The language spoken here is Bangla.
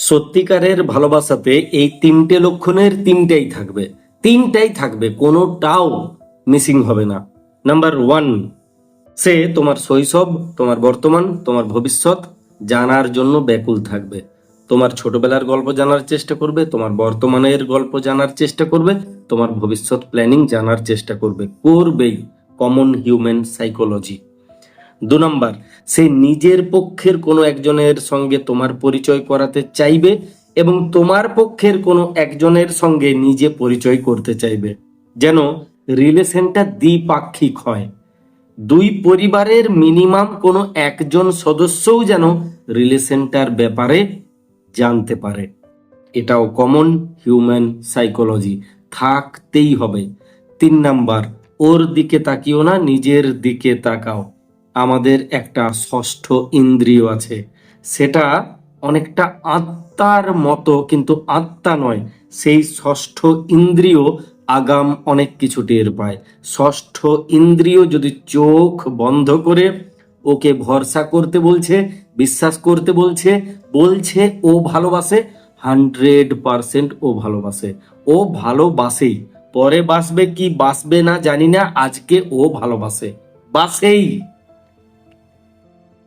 সত্যিকারের ভালোবাসাতে এই তিনটে লক্ষণের তিনটাই থাকবে, কোনোটাও মিসিং হবে না। নাম্বার 1, সে তোমার শৈশব, তোমার বর্তমান, তোমার ভবিষ্যৎ জানার জন্য ব্যাকুল থাকবে। তোমার ছোটবেলার গল্প জানার চেষ্টা করবে, তোমার বর্তমানের গল্প জানার চেষ্টা করবে, তোমার ভবিষ্যৎ প্ল্যানিং জানার চেষ্টা করবেই। Common human psychology. 2 নাম্বার, সে নিজের পক্ষের কোনো একজনের সঙ্গে তোমার পরিচয় করাতে চাইবে এবং তোমার পক্ষের কোনো একজনের সঙ্গে নিজে পরিচয় করতে চাইবে, যেন রিলেশনটা দ্বিপাক্ষিক হয়। 2 পরিবারের মিনিমাম কোনো একজন সদস্যও যেন রিলেশনটার ব্যাপারে জানতে পারে। এটাও কমন হিউম্যান সাইকোলজি, থাকতেই হবে। 3 নাম্বার, ওর দিকে তাকিও না, নিজের দিকে তাকাও। আমাদের একটা ষষ্ঠ ইন্দ্রিয় আছে, সেটা অনেকটা আত্মার মতো, কিন্তু আত্মা নয়। সেই ষষ্ঠ ইন্দ্রিয় আগাম অনেক কিছু টের পায়। ষষ্ঠ ইন্দ্রিয় যদি চোখ বন্ধ করে ওকে ভরসা করতে বলছে, বিশ্বাস করতে বলছে, ও ভালোবাসে, 100% ও ভালোবাসেই। পরে বাসবে কি বাসবে না জানি না, আজকে ও বাসেই।